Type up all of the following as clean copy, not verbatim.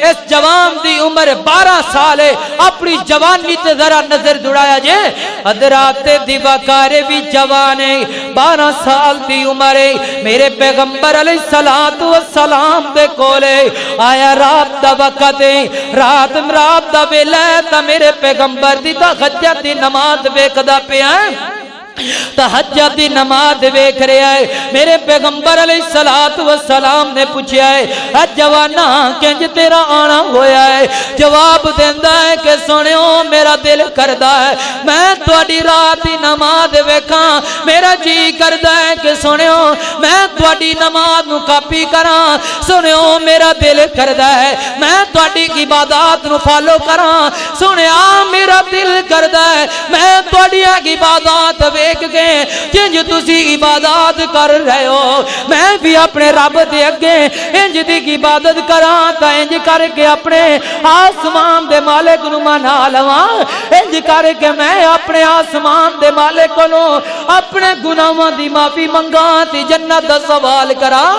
اس جوان دی عمر 12 سال ہے اپنی جوانی تے ذرا نظر دوڑایا جے حضرات دی وقارے بھی جوان ہے 12 سال دی عمر ہے میرے پیغمبر علیہ الصلوۃ والسلام دے کولے آیا رات دا وقت ہے رات دا ویلا تے میرے پیغمبر دی تہجد دی نماز ویکھدا پیا تہجد دی نماز ویکھ رہا ہے میرے پیغمبر علیہ الصلوۃ والسلام نے پوچھا ہے اے جوانا کنج تیرا آنا ہویا ہے جواب دیندا ہے کہ سنیو میرا دل کردا ہے میں تواڈی رات دی نماز ویکھاں میرا جی کردا ہے کہ سنیو میں تواڈی نماز نو کاپی کراں سنیو میرا دل کردا ہے میں تواڈی عبادات نو فالو کراں سنیا میرا دل کردا ہے میں تواڈی عبادات دیکھ کے جنج تسی عبادات کر رہے ہو میں بھی اپنے رب دے اگے انج دی عبادت کراں تا انج کر کے اپنے آسمان دے مالک نو منا لواں انج کر کے میں اپنے آسمان دے مالک کولوں اپنے گناہاں دی معافی منگاں تے جنت دا سوال کراں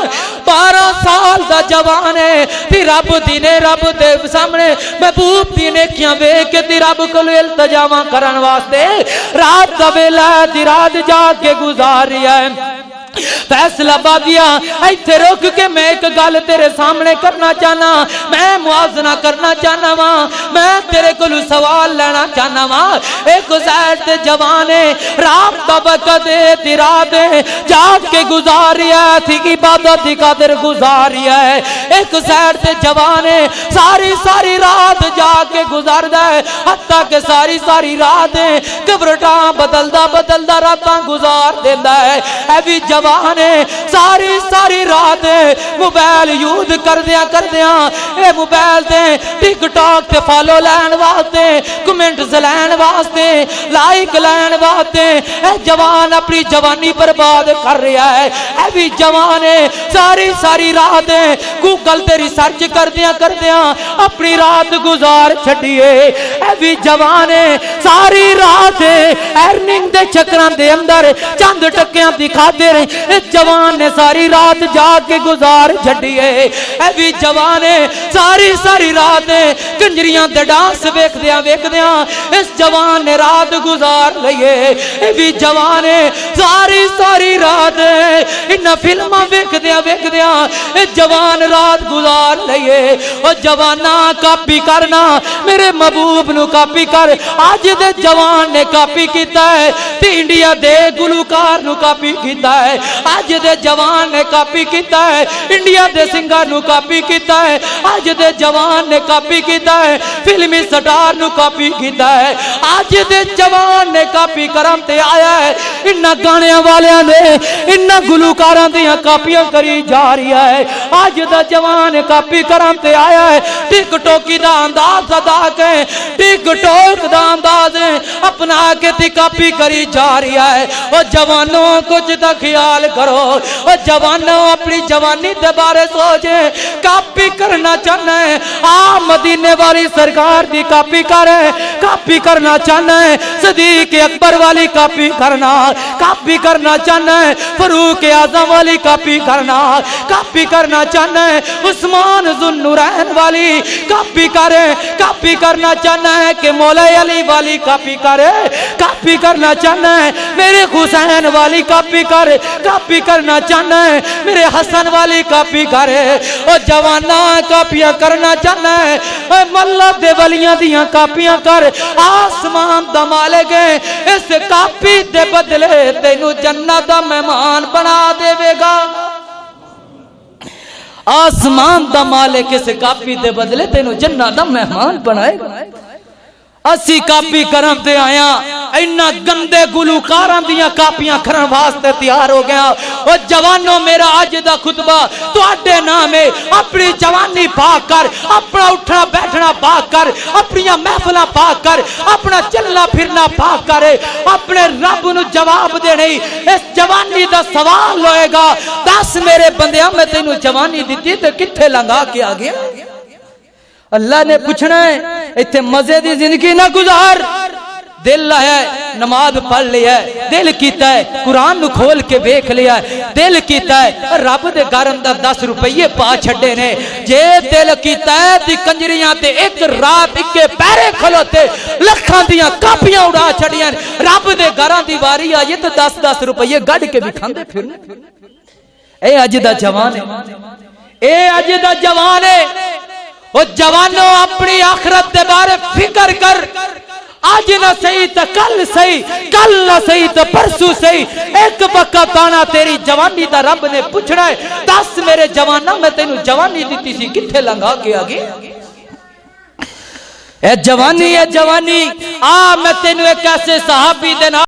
12 سال دا جوان ہے تے رب دی نے رب دے سامنے محبوب دی نیکیاں ویکھ کے تے رب کول التجاواں کرن واسطے رات دا ویلا دی رات جا کے گزار رہا ہے فیصلہ بادیا ایتھے روک کے میں ایک گل تیرے سامنے کرنا چاہنا میں موازنہ کرنا چاہنا ماں میں تیرے کو سوال لینا چاہنا ماں ایک سائٹ تے جوانے رات دا وقت دی رات جاگ کے گزار رہا ہے تھی عبادت دی قدر گزار رہا ہے ایک سائٹ تے جوانے ساری رات جاگ کے گزار دا ہے حتیٰ کہ ساری رات کبرٹاں بدلدا راتاں گزار دیندا ہے اے بھی جوانے ساری رات موبائل یوز کردیاں اے موبائل تے ٹک ٹاک تے فالو لین واسطے کمنٹس لین واسطے لائک لین واسطے اے جوان اپنی جوانی برباد کر رہا ہے اے بھی جوانے ساری رات گوگل تے ریسرچ کردیاں اپنی رات گزار چھڈیے اے بھی جوانے ساری رات ارننگ دے چکراں دے اندر چند ٹکیاں دکھا دے رہے اس جوان نے ساری رات جاگ کے گزار چھڈیے اے بھی جوان ساری رات کنجریاں دے ڈانس ویکھدیاں اس جوان نے رات گزار لئیے اے بھی جوان ساری رات انہاں فلماں ویکھدیاں اس جوان رات گزار لئیے او جوانا کاپی کرنا میرے محبوب نو کاپی کر آج دے جوان نے کاپی کیتا ہے تے انڈیا دے گلوکار نو کاپی کیتا ہے آج دے جوان نے کاپی کیتا ہے انڈیا دے سنگر نو کاپی کیتا ہے آج دے جوان نے کاپی کیتا ہے فلمی سٹار نو کاپی کیتا ہے آج دے جوان نے کاپی کرم تے آیا ہے انہاں گانیاں والیاں نے انہاں گلوکاراں دیاں کاپیاں کری جا رہی ہے آج دا جوان کاپی کرم تے آیا ہے ٹک ٹوکی دا انداز ادا کے ٹک ٹوک دا انداز اپنا کے تے کاپی کری جا رہی ہے او جوانوں کچھ دا خیال کرو او جوانوں اپنی جوانی دے بارے سوچے کاپی کرنا چاہنا ہے مدینے والی سرکار دی کاپی کرنا چاہنا ہے صدیق اکبر والی کاپی کرنا چاہنا ہے فاروق اعظم والی کاپی کرنا چاہنا ہے عثمان ذو النورین والی کاپی کرنا چاہنا ہے کہ مولا علی والی کاپی کرنا چاہنا ہے میرے حسین والی کاپی کرنا چاہنا ہے میرے حسن والی کاپی کرے او جوانا کاپیاں کرنا چاہنا ہے اے مولا دے ولیاں دیاں کاپیاں کر آسمان دا مالک ہے اس کاپی دے بدلے تینو جنت دا مہمان بنا دے گا آسمان دا مالک اس کاپی دے بدلے تینو جنت دا مہمان بنائے گا اسی کاپی کرم تے آیا اینا گندے گلوکاراں دیاں کاپیاں کرن واسطے تیار ہو گیا او جوانوں میرا آج دا خطبہ تو اڈے نامے اپنی جوانی پاک کر اپنا اٹھنا بیٹھنا پاک کر اپنی محفلہ پاک کر اپنا چلنا پھرنا پاک کر اپنے رب نو جواب دے نہیں اس جوانی دا سوال لوئے گا دس میرے بندیاں میں تینو جوانی دیتی تے کتھے لنگا کے آگیا اللہ نے پوچھنا ہے ایتھے مزے دی زندگی نہ گزار دل ہے نماز پڑھ لیا ہے، دل کیتا ہے قرآن نو کھول کے بیک لیا ہے، دل کیتا ہے رب دے گھر اندر 10 روپیے پا چھڑے نے، جے دل کیتا ہے دی کنجریاں تے ایک رات اکے پیرے کھلوتے لکھاں دیاں کاپیاں اڑا چھڑیاں، رب دے گھراں دی واری آئیے تو 10 روپیے گڑ کے بھی کھاندے پھرنے۔ اے اج دا جوان ہے، اے اج دا جوان ہے، او جوانوں اپنی آخرت دے بارے فکر کر، آج نہ صحیح تو کل صحیح، کل نہ صحیح تو پرسو صحیح، ایک وقت آنا تیری جوانی دا رب نے پوچھنا ہے، 10 میرے جوانا میں تینوں جوانی دیتی سی کتھے لنگا کے آگے؟ اے جوانی میں تینوں ایک ایسے صحابی دینا